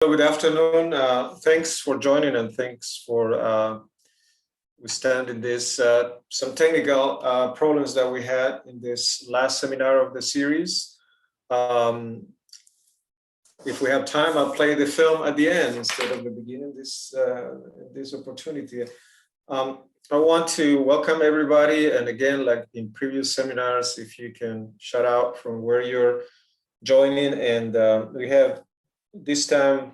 Good afternoon. Thanks for joining and thanks for withstanding this some technical problems that we had in this last seminar of the series. If we have time, I'll play the film at the end instead of the beginning. This opportunity. I want to welcome everybody, and again, like in previous seminars, if you can shout out from where you're joining, and we have this time.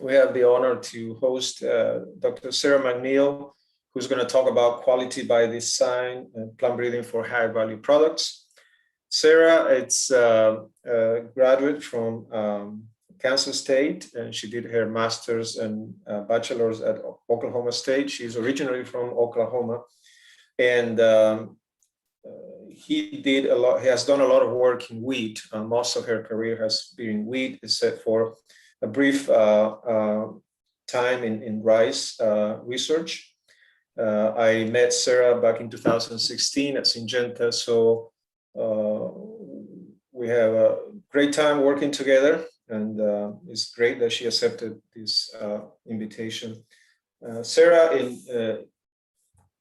We have the honor to host Dr. Sarah McNeil, who's going to talk about quality by design and plant breeding for high value products. Sarah, it's a graduate from Kansas State, and she did her master's and bachelor's at Oklahoma State. She's originally from Oklahoma, and he has done a lot of work in wheat. Most of her career has been in wheat, except for a brief time in rice research. I met Sarah back in 2016 at Syngenta, so we have a great time working together, and it's great that she accepted this invitation. Sarah,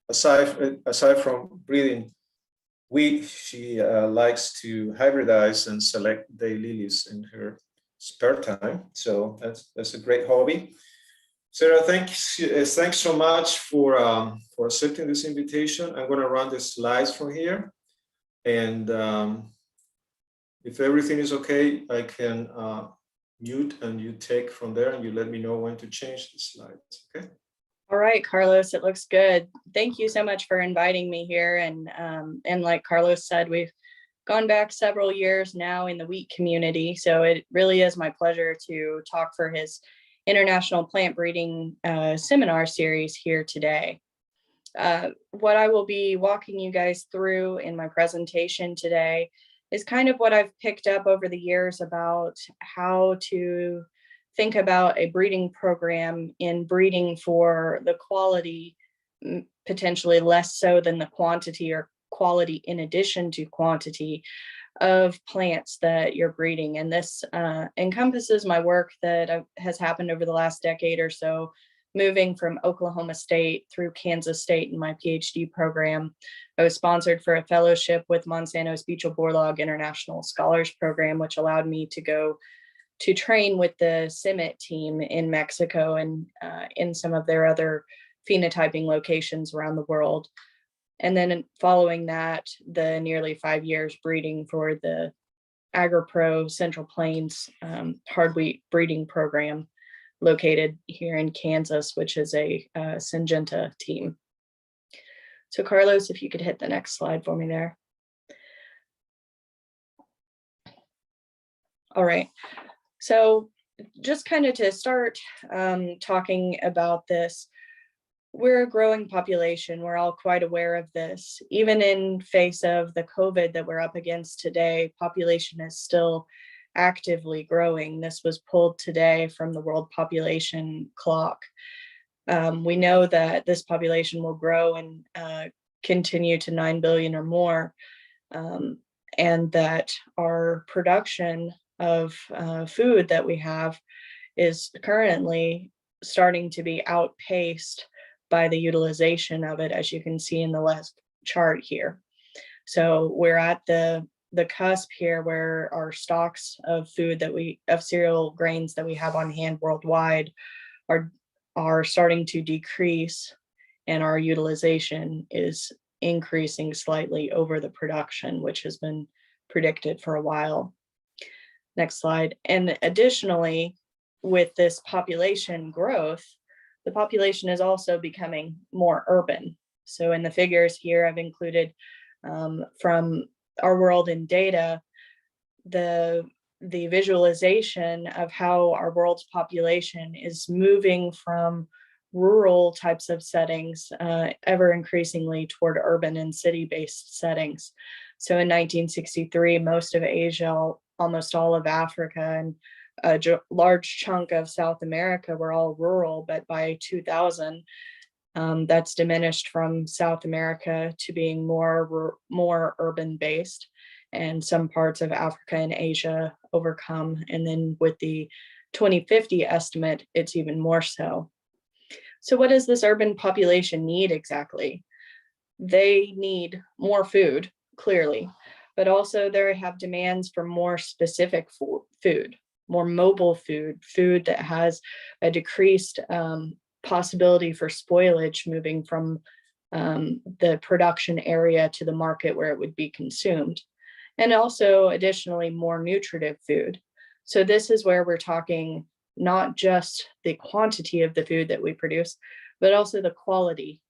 aside from breeding wheat, she likes to hybridize and select daylilies in her spare time, so that's a great hobby. Sarah, thanks so much for accepting this invitation. I'm going to run the slides from here, and if everything is okay, I can mute and you take from there, and you let me know when to change the slides. Okay. All right, Carlos, it looks good. Thank you so much for inviting me here, and like Carlos said, we've gone back several years now in the wheat community. So it really is my pleasure to talk for his International Plant Breeding Seminar Series here today. What I will be walking you guys through in my presentation today is kind of what I've picked up over the years about how to think about a breeding program in breeding for the quality, potentially less so than the quantity, or quality in addition to quantity of plants that you're breeding. And this encompasses my work that has happened over the last decade or so, moving from Oklahoma State through Kansas State in my PhD program. I was sponsored for a fellowship with Monsanto's Beecher Borlaug International Scholars Program, which allowed me to go to train with the CIMMYT team in Mexico and in some of their other phenotyping locations around the world. And then following that, the nearly 5 years breeding for the AgriPro Central Plains hard wheat breeding program located here in Kansas, which is a Syngenta team. So Carlos, if you could hit the next slide for me there. All right, so just kind of to start talking about this, we're a growing population. We're all quite aware of this. Even in face of the COVID that we're up against today, population is still actively growing. This was pulled today from the World Population Clock. We know that this population will grow and continue to 9 billion or more, and that our production of food that we have is currently starting to be outpaced by the utilization of it, as you can see in the left chart here. So we're at the cusp here where our stocks of food of cereal grains that we have on hand worldwide are starting to decrease, and our utilization is increasing slightly over the production, which has been predicted for a while. Next slide. And additionally, with this population growth, the population is also becoming more urban. So in the figures here, I've included from Our World in Data, the visualization of how our world's population is moving from rural types of settings ever increasingly toward urban and city-based settings. So in 1963, most of Asia, almost all of Africa, and a large chunk of South America were all rural, but by 2000, that's diminished from South America to being more urban-based, and some parts of Africa and Asia overcome. And then with the 2050 estimate, it's even more so. So what does this urban population need exactly? They need more food, clearly, but also they have demands for more specific food, more mobile food, food that has a decreased possibility for spoilage moving from the production area to the market where it would be consumed. And also additionally, more nutritive food. So this is where we're talking not just the quantity of the food that we produce, but also the quality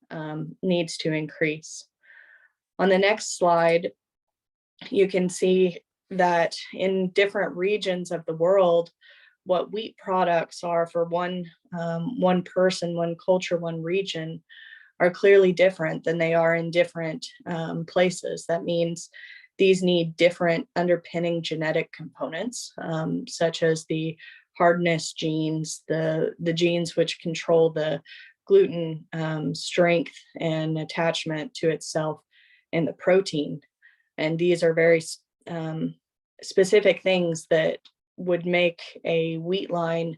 needs to increase. On the next slide, you can see that in different regions of the world, what wheat products are for one person, one culture, one region are clearly different than they are in different places. That means these need different underpinning genetic components, such as the hardness genes, the genes which control the gluten strength and attachment to itself, and the protein. And these are very specific things that would make a wheat line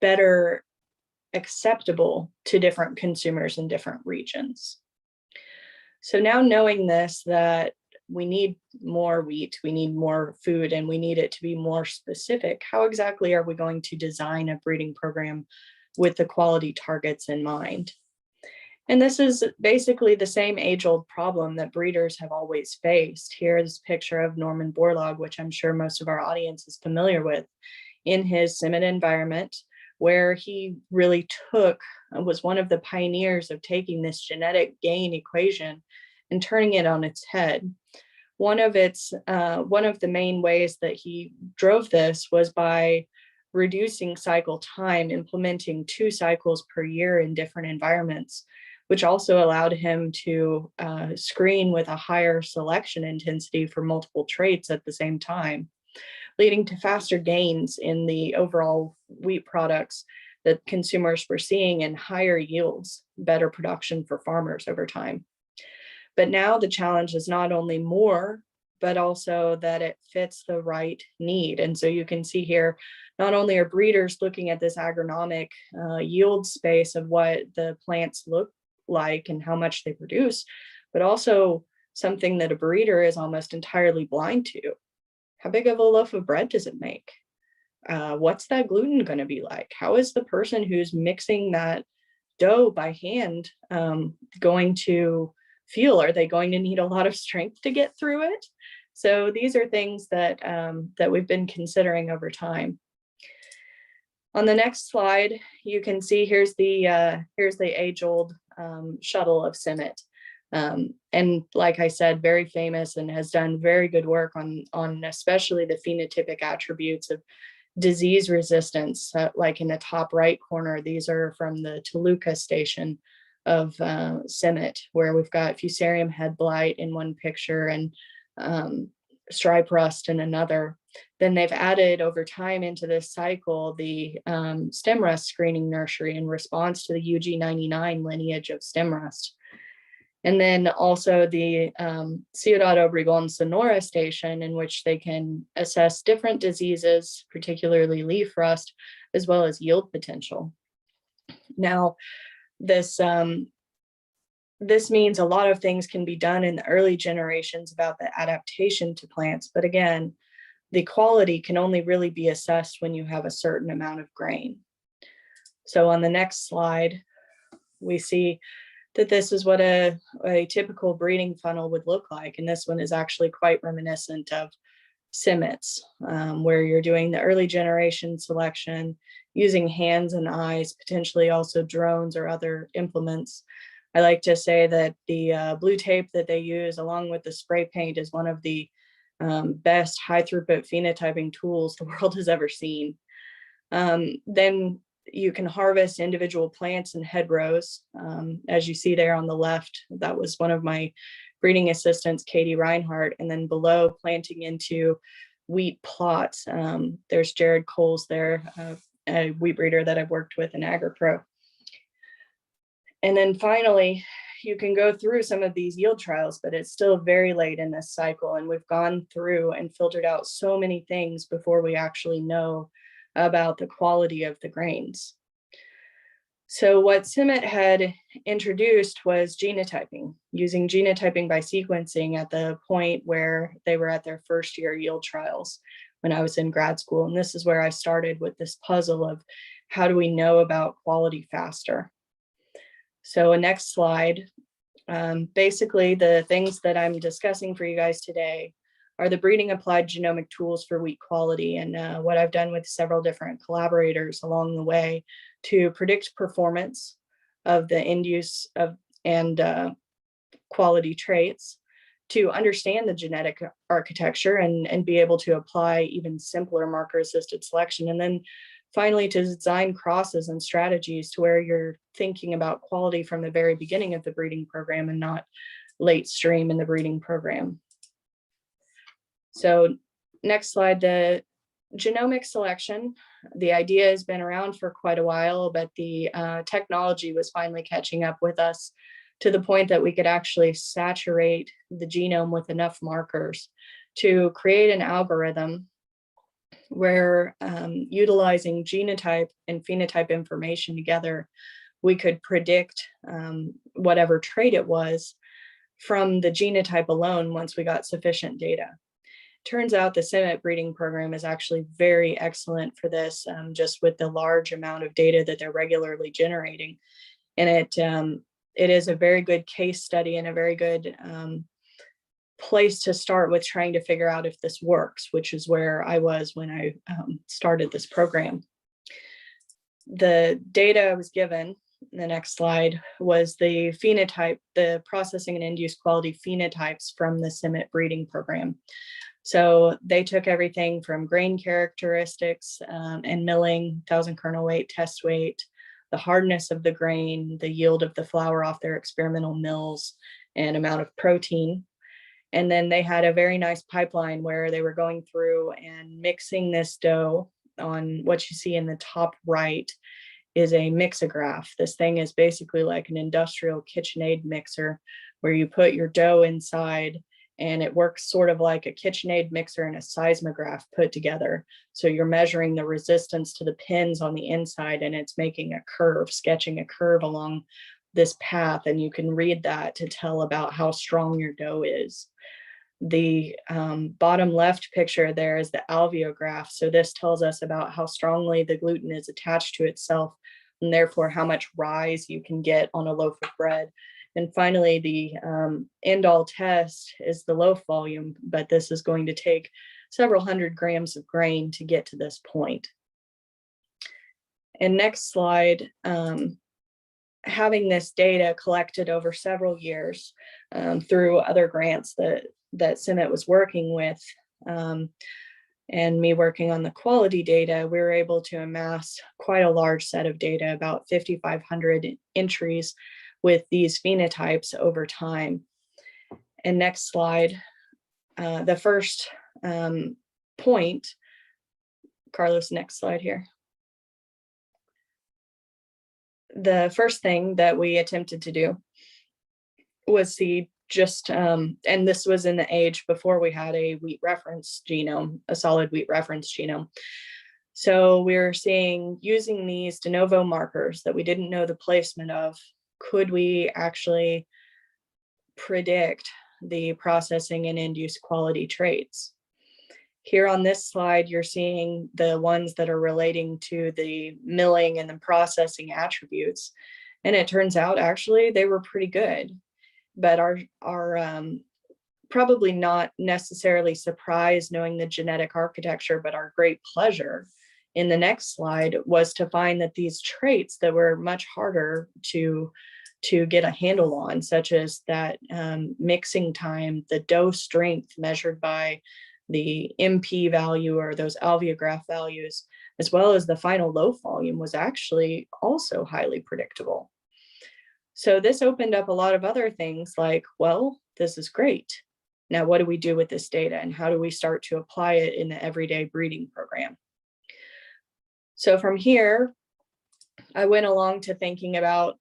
better acceptable to different consumers in different regions. So now knowing this, that we need more wheat, we need more food, and we need it to be more specific, how exactly are we going to design a breeding program with the quality targets in mind? And this is basically the same age-old problem that breeders have always faced. Here is a picture of Norman Borlaug, which I'm sure most of our audience is familiar with, in his CIMMYT environment, where he really was one of the pioneers of taking this genetic gain equation and turning it on its head. One of the main ways that he drove this was by reducing cycle time, implementing 2 cycles per year in different environments, which also allowed him to screen with a higher selection intensity for multiple traits at the same time, leading to faster gains in the overall wheat products that consumers were seeing, and higher yields, better production for farmers over time. But now the challenge is not only more, but also that it fits the right need. And so you can see here, not only are breeders looking at this agronomic yield space of what the plants look like and how much they produce, but also something that a breeder is almost entirely blind to. How big of a loaf of bread does it make? What's that gluten going to be like? How is the person who's mixing that dough by hand going to feel? Are they going to need a lot of strength to get through it? So these are things that that we've been considering over time. On the next slide, you can see here's the age-old shuttle of CIMMYT. And like I said, very famous and has done very good work on especially the phenotypic attributes of disease resistance. Like in the top right corner, these are from the Toluca station of CIMMYT, where we've got Fusarium head blight in one picture and stripe rust in another. Then they've added over time into this cycle the stem rust screening nursery in response to the UG99 lineage of stem rust. And then also the Ciudad Obregón Sonora station, in which they can assess different diseases, particularly leaf rust, as well as yield potential. Now, this means a lot of things can be done in the early generations about the adaptation to plants. But again, the quality can only really be assessed when you have a certain amount of grain. So on the next slide, we see that this is what a typical breeding funnel would look like. And this one is actually quite reminiscent of CIMMYT's, where you're doing the early generation selection, using hands and eyes, potentially also drones or other implements. I like to say that the blue tape that they use along with the spray paint is one of the best high throughput phenotyping tools the world has ever seen. Then you can harvest individual plants and hedgerows. As you see there on the left, that was one of my breeding assistants, Katie Reinhardt. And then below, planting into wheat plots, there's Jared Coles there, a wheat breeder that I've worked with in AgriPro. And then finally, you can go through some of these yield trials, but it's still very late in this cycle. And we've gone through and filtered out so many things before we actually know about the quality of the grains. So what CIMMYT had introduced was genotyping, using genotyping by sequencing at the point where they were at their first year yield trials when I was in grad school. And this is where I started with this puzzle of how do we know about quality faster? So next slide. Basically, the things that I'm discussing for you guys today are the breeding applied genomic tools for wheat quality, and what I've done with several different collaborators along the way to predict performance of the end use of and quality traits, to understand the genetic architecture and be able to apply even simpler marker assisted selection, and then finally to design crosses and strategies to where you're thinking about quality from the very beginning of the breeding program and not late stream in the breeding program. So next slide, the genomic selection. The idea has been around for quite a while, but the technology was finally catching up with us to the point that we could actually saturate the genome with enough markers to create an algorithm where utilizing genotype and phenotype information together, we could predict whatever trait it was from the genotype alone once we got sufficient data. Turns out the CIMMYT breeding program is actually very excellent for this, just with the large amount of data that they're regularly generating. And it is a very good case study and a very good place to start with trying to figure out if this works, which is where I was when I started this program. The data I was given, the next slide, was the phenotype, the processing and end-use quality phenotypes from the CIMMYT breeding program. So they took everything from grain characteristics and milling, 1,000 kernel weight, test weight, the hardness of the grain, the yield of the flour off their experimental mills, and amount of protein. And then they had a very nice pipeline where they were going through and mixing this dough. On what you see in the top right is a mixograph. This thing is basically like an industrial KitchenAid mixer where you put your dough inside and it works sort of like a KitchenAid mixer and a seismograph put together. So you're measuring the resistance to the pins on the inside and it's making a curve, sketching a curve along this path, and you can read that to tell about how strong your dough is. The bottom left picture there is the alveograph. So this tells us about how strongly the gluten is attached to itself and therefore how much rise you can get on a loaf of bread. And finally, the end-all test is the loaf volume, but this is going to take several hundred grams of grain to get to this point. And next slide, having this data collected over several years through other grants that CIMMYT was working with, and me working on the quality data, we were able to amass quite a large set of data, about 5,500 entries with these phenotypes over time. And next slide, the first point, Carlos, next slide here. The first thing that we attempted to do was see just, and this was in the age before we had a wheat reference genome, a solid wheat reference genome. So we were seeing, using these de novo markers that we didn't know the placement of, could we actually predict the processing and end-use quality traits? Here on this slide, you're seeing the ones that are relating to the milling and the processing attributes. And it turns out actually they were pretty good, but are probably not necessarily surprised knowing the genetic architecture, but our great pleasure in the next slide was to find that these traits that were much harder to get a handle on, such as that mixing time, the dough strength measured by the MP value or those alveograph values, as well as the final loaf volume, was actually also highly predictable. So this opened up a lot of other things like, well, this is great. Now, what do we do with this data and how do we start to apply it in the everyday breeding program? So from here, I went along to thinking about,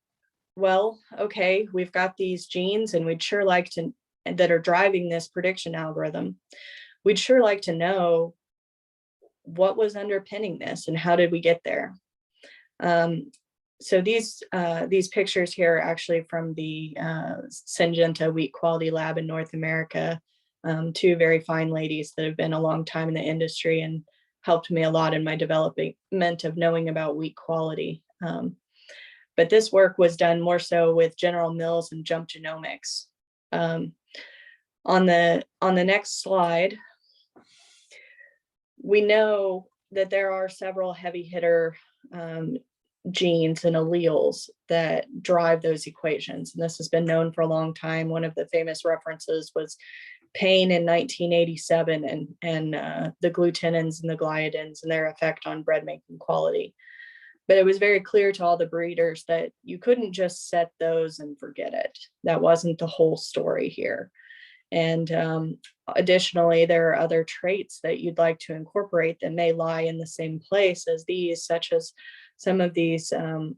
well, okay, we've got these genes and we'd sure like to, that are driving this prediction algorithm. We'd sure like to know what was underpinning this and how did we get there? So these pictures here are actually from the Syngenta Wheat Quality Lab in North America. Two very fine ladies that have been a long time in the industry and helped me a lot in my development of knowing about wheat quality. But this work was done more so with General Mills and Jump Genomics. On the next slide, we know that there are several heavy hitter genes and alleles that drive those equations. And this has been known for a long time. One of the famous references was Payne in 1987 and the glutenins and the gliadins and their effect on bread making quality. But it was very clear to all the breeders that you couldn't just set those and forget it. That wasn't the whole story here. And additionally, there are other traits that you'd like to incorporate that may lie in the same place as these, such as some of these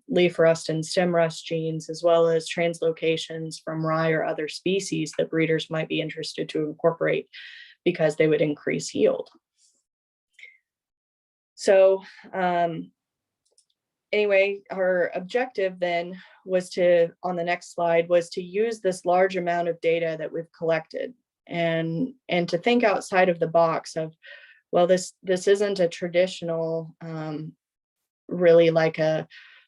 leaf rust and stem rust genes, as well as translocations from rye or other species that breeders might be interested to incorporate because they would increase yield. So anyway, our objective then was to, on the next slide, was to use this large amount of data that we've collected and to think outside of the box of, well, this isn't a traditional, really like a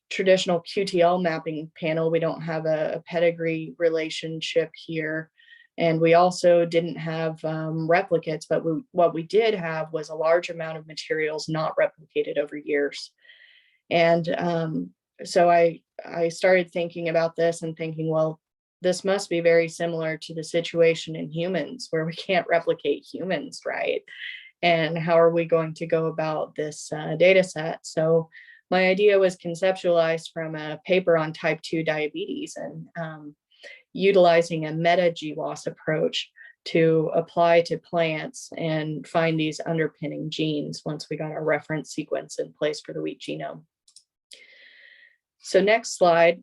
traditional QTL mapping panel. We don't have a pedigree relationship here. And we also didn't have replicates, but what we did have was a large amount of materials not replicated over years. And so I started thinking about this and thinking, well, this must be very similar to the situation in humans where we can't replicate humans, right? And how are we going to go about this data set? So my idea was conceptualized from a paper on type 2 diabetes and utilizing a meta-GWAS approach to apply to plants and find these underpinning genes once we got our reference sequence in place for the wheat genome. So next slide,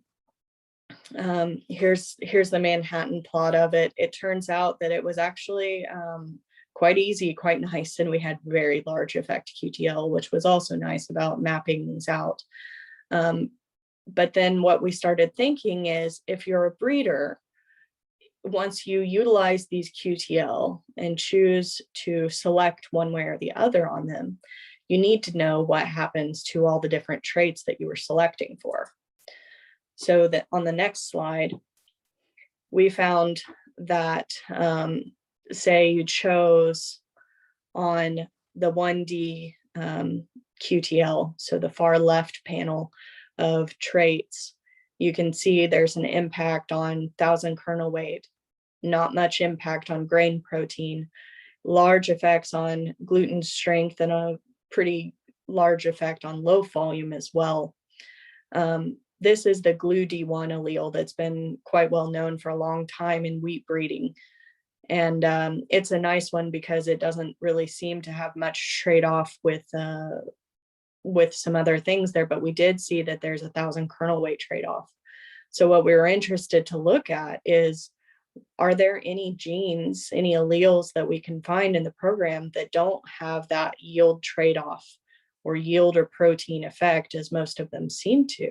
here's the Manhattan plot of it. It turns out that it was actually quite easy, quite nice, and we had very large effect QTL, which was also nice about mapping these out. But then what we started thinking is, if you're a breeder, once you utilize these QTL and choose to select one way or the other on them, you need to know what happens to all the different traits that you were selecting for. So that on the next slide, we found that, say you chose on the 1D QTL, so the far left panel of traits, you can see there's an impact on 1,000 kernel weight, not much impact on grain protein, large effects on gluten strength, and a pretty large effect on loaf volume as well. This is the GLUD1 allele that's been quite well known for a long time in wheat breeding. And it's a nice one because it doesn't really seem to have much trade-off with some other things there, but we did see that there's 1,000 kernel weight trade-off. So what we were interested to look at is, are there any genes, any alleles that we can find in the program that don't have that yield trade-off or yield or protein effect, as most of them seem to?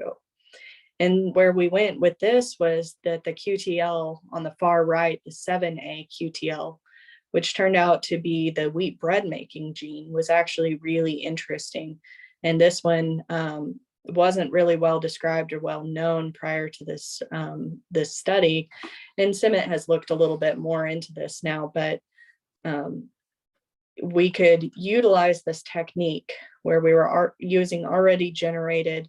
And where we went with this was that the QTL on the far right, the 7A QTL, which turned out to be the wheat bread making gene, was actually really interesting. And this one wasn't really well described or well known prior to this, this study. And CIMMYT has looked a little bit more into this now, but we could utilize this technique where we were using already generated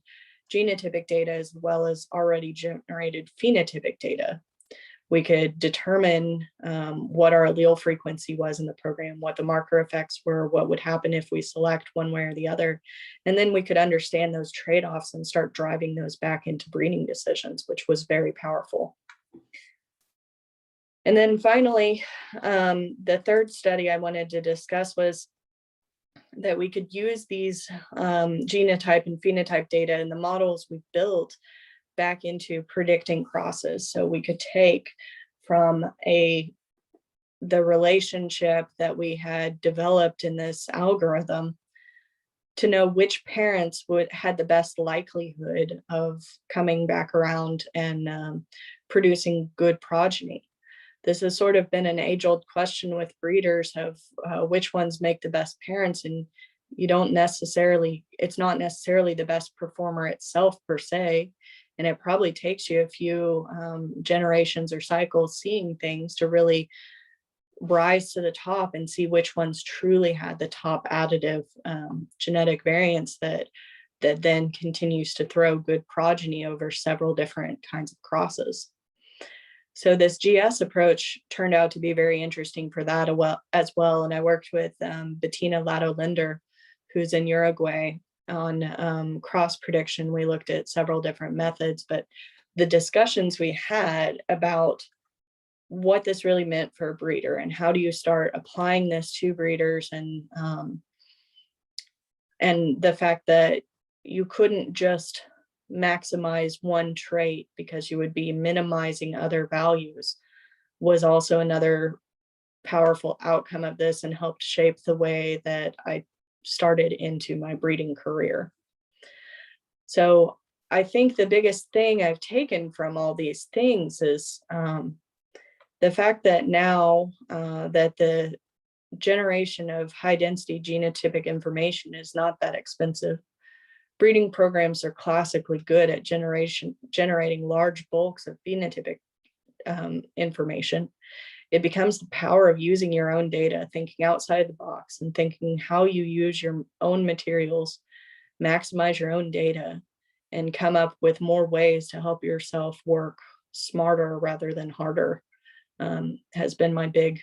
genotypic data as well as already generated phenotypic data. We could determine what our allele frequency was in the program, what the marker effects were, what would happen if we select one way or the other. And then we could understand those trade-offs and start driving those back into breeding decisions, which was very powerful. And then finally, the third study I wanted to discuss was that we could use these genotype and phenotype data in the models we built back into predicting crosses. So we could take from the relationship that we had developed in this algorithm to know which parents had the best likelihood of coming back around and producing good progeny. This has sort of been an age-old question with breeders of which ones make the best parents, and it's not necessarily the best performer itself per se, and it probably takes you a few generations or cycles seeing things to really rise to the top and see which ones truly had the top additive genetic variants that then continues to throw good progeny over several different kinds of crosses. So this GS approach turned out to be very interesting for that as well. And I worked with Bettina Lato-Linder, who's in Uruguay, on cross prediction. We looked at several different methods, but the discussions we had about what this really meant for a breeder and how do you start applying this to breeders, and the fact that you couldn't just maximize one trait because you would be minimizing other values was also another powerful outcome of this, and helped shape the way that I started into my breeding career. So I think the biggest thing I've taken from all these things is the fact that now that the generation of high density genotypic information is not that expensive, breeding programs are classically good at generating large bulks of phenotypic information. It becomes the power of using your own data, thinking outside the box, and thinking how you use your own materials, maximize your own data, and come up with more ways to help yourself work smarter rather than harder, has been my big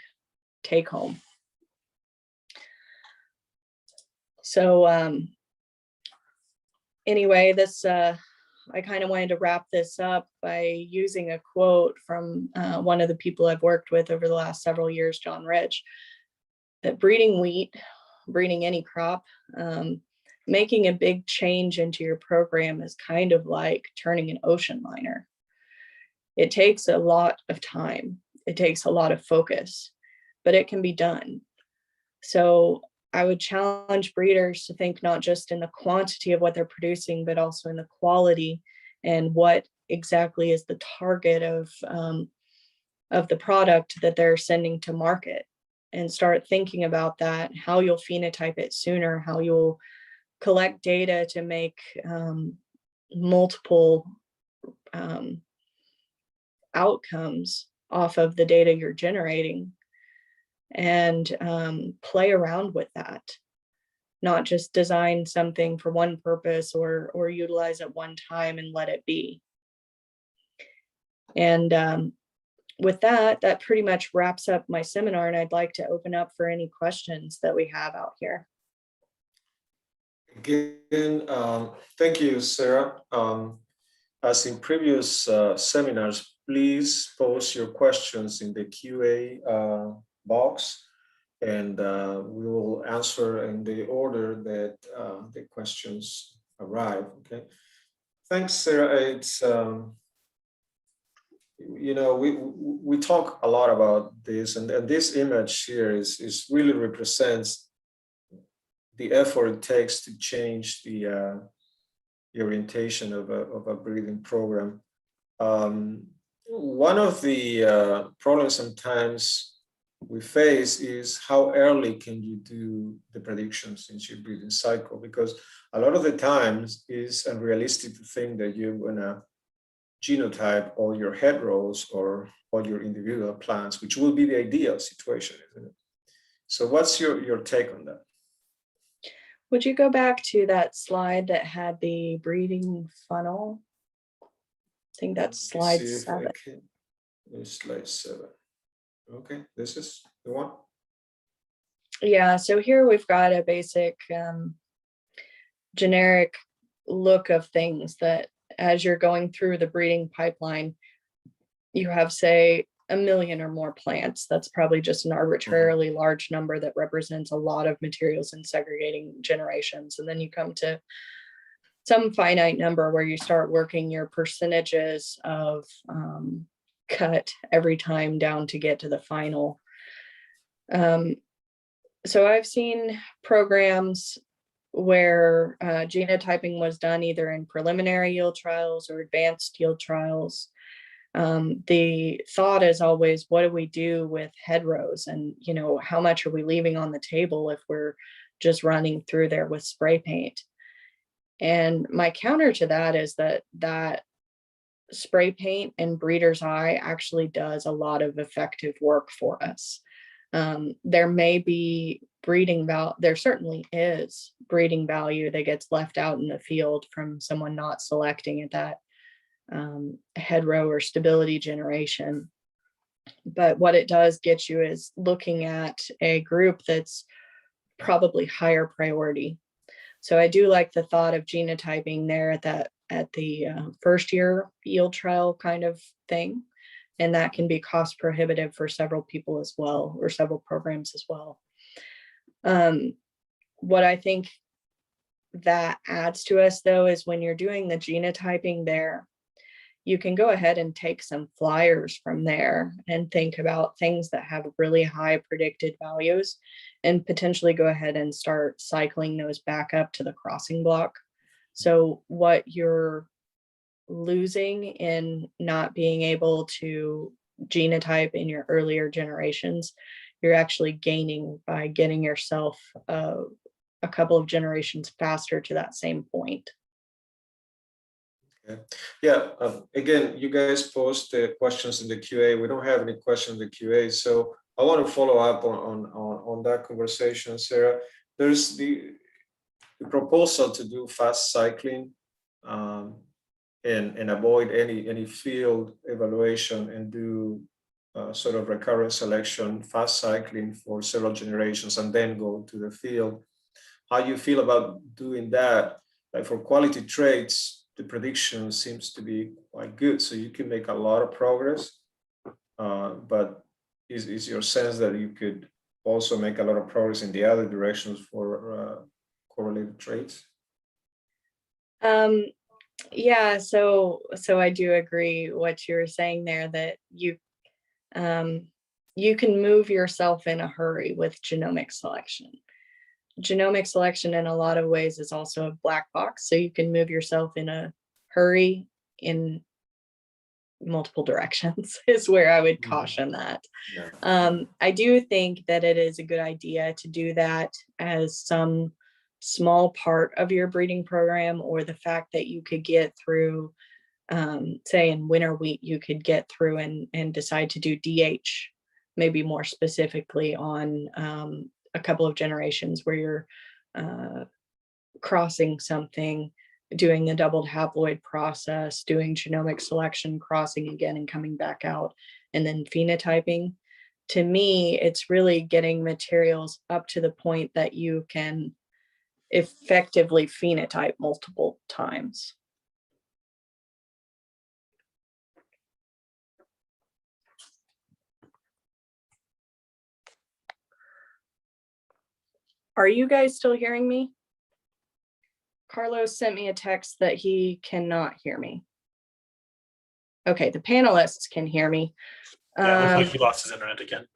take home. So anyway, this I kind of wanted to wrap this up by using a quote from one of the people I've worked with over the last several years, John Rich, that breeding wheat, breeding any crop, making a big change into your program is kind of like turning an ocean liner. It takes a lot of time. It takes a lot of focus, but it can be done. So I would challenge breeders to think not just in the quantity of what they're producing, but also in the quality and what exactly is the target of the product that they're sending to market, and start thinking about that, how you'll phenotype it sooner, how you'll collect data to make multiple outcomes off of the data you're generating, and play around with that, not just design something for one purpose or utilize it one time and let it be. And with that pretty much wraps up my seminar, and I'd like to open up for any questions that we have out here. Again, thank you, Sarah. As in previous seminars, please post your questions in the QA box, and we will answer in the order that the questions arrive. Okay. Thanks, Sarah. It's we talk a lot about this, and this image here is really represents the effort it takes to change the orientation of a breeding program. One of the problems sometimes we face is how early can you do the predictions in your breeding cycle, because a lot of the times it's unrealistic to think that you're gonna genotype all your head rows or all your individual plants, which will be the ideal situation, isn't it? So what's your take on that? Would you go back to that slide that had the breeding funnel? I think that's slide 7. Slide 7. Okay, this is the one. Yeah, so here we've got a basic generic look of things that as you're going through the breeding pipeline, you have, say, 1 million or more plants. That's probably just an arbitrarily large number that represents a lot of materials in segregating generations. And then you come to some finite number where you start working your percentages of cut every time down to get to the final. So I've seen programs where genotyping was done either in preliminary yield trials or advanced yield trials. The thought is always, what do we do with head rows? And, you know, how much are we leaving on the table if we're just running through there with spray paint? And my counter to that is that spray paint and breeder's eye actually does a lot of effective work for us. There may be breeding value, there certainly is breeding value that gets left out in the field from someone not selecting at that head row or stability generation. But what it does get you is looking at a group that's probably higher priority. So I do like the thought of genotyping there at the first year yield trial kind of thing. And that can be cost prohibitive for several people as well, or several programs as well. What I think that adds to us though is when you're doing the genotyping there, you can go ahead and take some flyers from there and think about things that have really high predicted values and potentially go ahead and start cycling those back up to the crossing block. So what you're losing in not being able to genotype in your earlier generations, you're actually gaining by getting yourself a couple of generations faster to that same point. Okay. Yeah, again, you guys post questions in the QA. We don't have any questions in the QA, so I want to follow up on that conversation, Sarah. There's the proposal to do fast cycling and avoid any field evaluation and do sort of recurrent selection, fast cycling for several generations, and then go to the field. How you feel about doing that? Like for quality traits, the prediction seems to be quite good, so you can make a lot of progress. But is your sense that you could also make a lot of progress in the other directions for correlated traits? Yeah, so I do agree what you were saying there, that you can move yourself in a hurry with genomic selection. Genomic selection in a lot of ways is also a black box, so you can move yourself in a hurry in multiple directions is where I would caution that. Yeah. I do think that it is a good idea to do that as some small part of your breeding program, or the fact that you could get through, say in winter wheat, you could get through and decide to do DH, maybe more specifically on a couple of generations where you're crossing something, doing the doubled haploid process, doing genomic selection, crossing again and coming back out, and then phenotyping. To me, it's really getting materials up to the point that you can effectively phenotype multiple times. Are you guys still hearing me? Carlos sent me a text that he cannot hear me. Okay, the panelists can hear me. Yeah, it looks like he lost his internet again.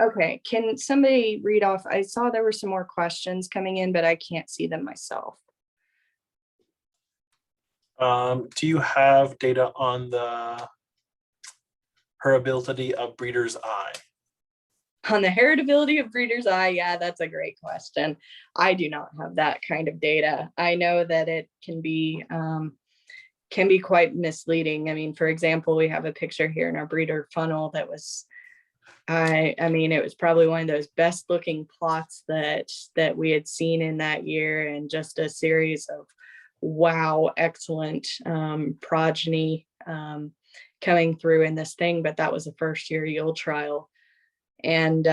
Okay, can somebody read off? I saw there were some more questions coming in, but I can't see them myself. Do you have data on the heritability of breeder's eye? On the heritability of breeder's eye, yeah, that's a great question. I do not have that kind of data. I know that it can be quite misleading. I mean, for example, we have a picture here in our breeder funnel that was, I mean, it was probably one of those best looking plots that we had seen in that year, and just a series of wow, excellent progeny coming through in this thing. But that was a first year yield trial. And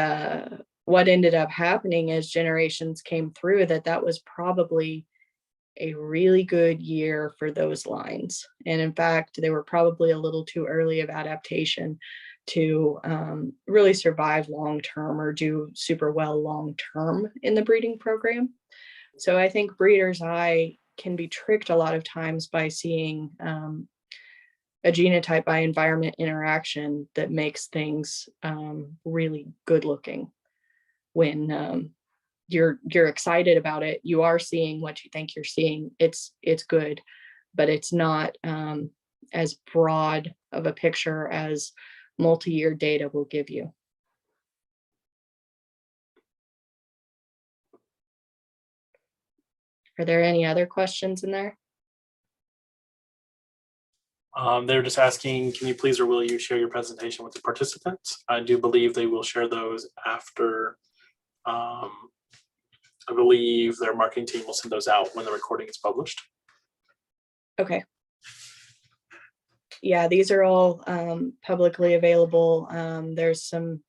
what ended up happening is generations came through that was probably a really good year for those lines. And in fact, they were probably a little too early of adaptation to really survive long-term or do super well long-term in the breeding program. So I think breeder's eye can be tricked a lot of times by seeing a genotype by environment interaction that makes things really good looking when you're excited about it, you are seeing what you think you're seeing, it's good, but it's not as broad of a picture as multi-year data will give you. Are there any other questions in there? They're just asking, can you please or will you share your presentation with the participants? I do believe they will share those after. I believe their marketing team will send those out when the recording is published. Okay. Yeah, these are all publicly available. There's some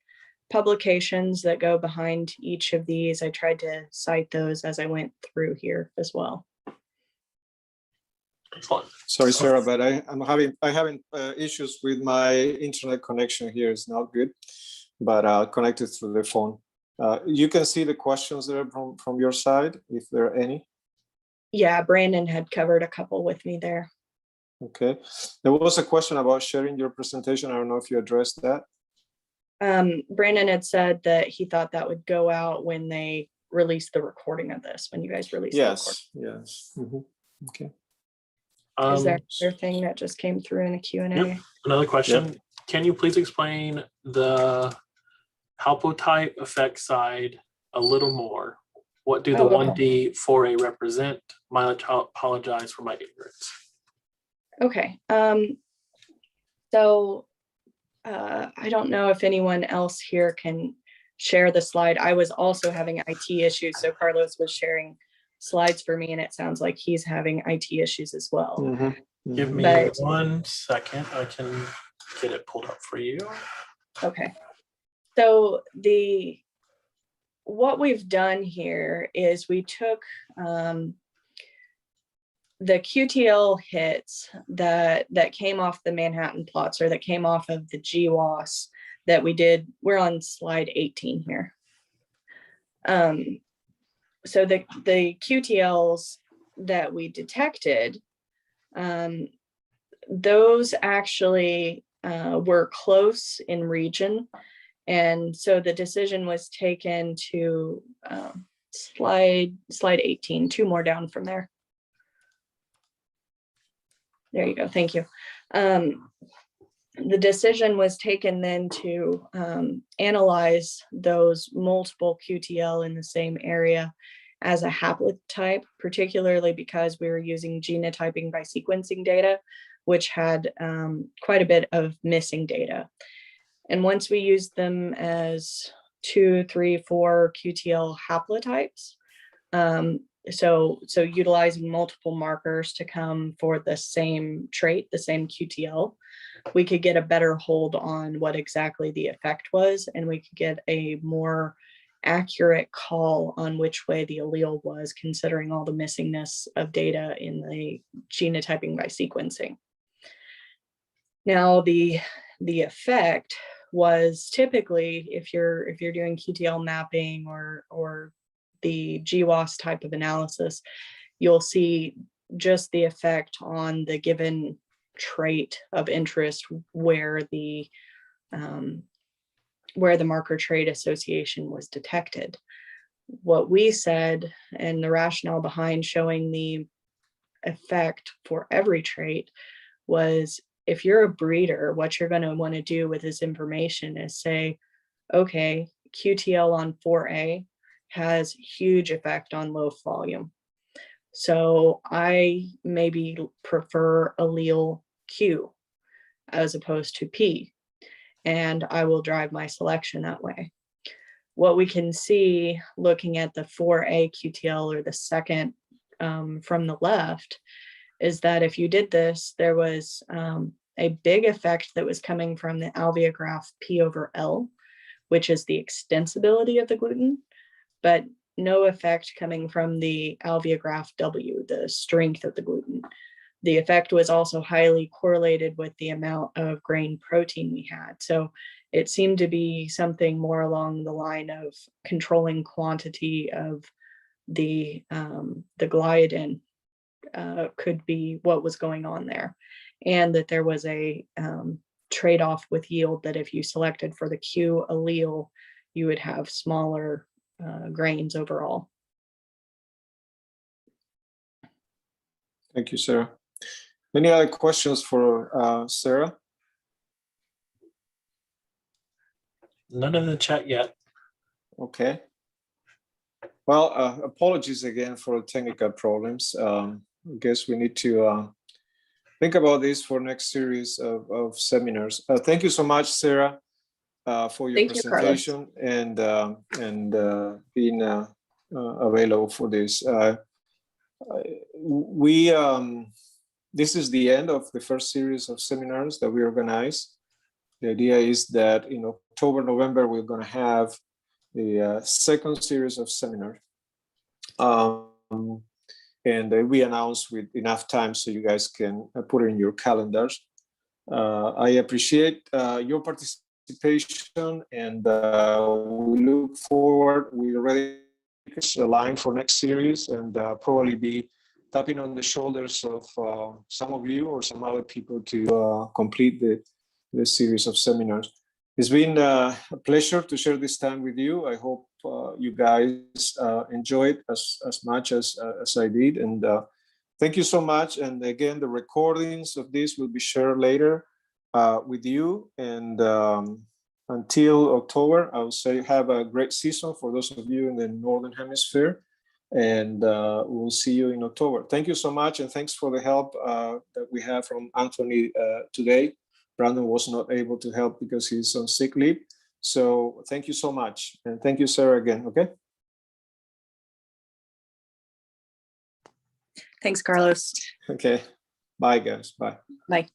publications that go behind each of these. I tried to cite those as I went through here as well. Excellent. Sorry, Sarah, but I'm having issues with my internet connection here. It's not good, but connected through the phone. You can see the questions there from your side, if there are any. Yeah, Brandon had covered a couple with me there. Okay. There was a question about sharing your presentation. I don't know if you addressed that. Brandon had said that he thought that would go out when they release the recording of this, when you guys release the recording. Yes. Mm-hmm. Okay. Is there another thing that just came through in the Q&A? Yep. Another question. Yep. Can you please explain the haplotype effect side a little more? What do the 1D 4A represent? I apologize for my ignorance. Okay. So I don't know if anyone else here can share the slide. I was also having IT issues, so Carlos was sharing slides for me, and it sounds like he's having IT issues as well. Mm-hmm. Mm-hmm. Give me 1 second. I can get it pulled up for you. Okay. So what we've done here is we took the QTL hits that came off the Manhattan plots, or that came off of the GWAS that we did. We're on slide 18 here. So the QTLs that we detected, those actually were close in region. And so the decision was taken to slide 18, 2 more down from there. There you go. Thank you. The decision was taken then to analyze those multiple QTL in the same area as a haplotype, particularly because we were using genotyping by sequencing data, which had quite a bit of missing data. And once we used them as 2, 3, 4 QTL haplotypes, so utilizing multiple markers to come for the same trait, the same QTL, we could get a better hold on what exactly the effect was, and we could get a more accurate call on which way the allele was, considering all the missingness of data in the genotyping by sequencing. Now, the effect was typically, if you're doing QTL mapping or the GWAS type of analysis, you'll see just the effect on the given trait of interest where the marker trait association was detected. What we said, and the rationale behind showing the effect for every trait, was if you're a breeder, what you're going to want to do with this information is say, okay, QTL on 4A has huge effect on low volume. So I maybe prefer allele Q as opposed to P, and I will drive my selection that way. What we can see looking at the 4A QTL, or the second from the left, is that if you did this, there was a big effect that was coming from the alveograph P over L, which is the extensibility of the gluten, but no effect coming from the alveograph W, the strength of the gluten. The effect was also highly correlated with the amount of grain protein we had. So it seemed to be something more along the line of controlling quantity of the gliadin could be what was going on there. And that there was a trade-off with yield, that if you selected for the Q allele, you would have smaller grains overall. Thank you, Sarah. Any other questions for Sarah? None in the chat yet. Okay. Well, apologies again for the technical problems. I guess we need to think about this for next series of seminars. Thank you so much, Sarah, for your Thank you, Carlos. presentation and being available for this. This is the end of the first series of seminars that we organize. The idea is that in October, November, we're going to have the second series of seminars. And we announce with enough time so you guys can put it in your calendars. I appreciate your participation, and we look forward. We already aligned for next series, and probably be tapping on the shoulders of some of you or some other people to complete the series of seminars. It's been a pleasure to share this time with you. I hope you guys enjoyed as much as I did. And thank you so much. And again, the recordings of this will be shared later with you. And until October, I would say have a great season for those of you in the Northern Hemisphere. And we'll see you in October. Thank you so much. And thanks for the help that we have from Anthony today. Brandon was not able to help because he's on sick leave. So thank you so much. And thank you, Sarah, again. Okay. Thanks, Carlos. Okay. Bye, guys. Bye. Bye.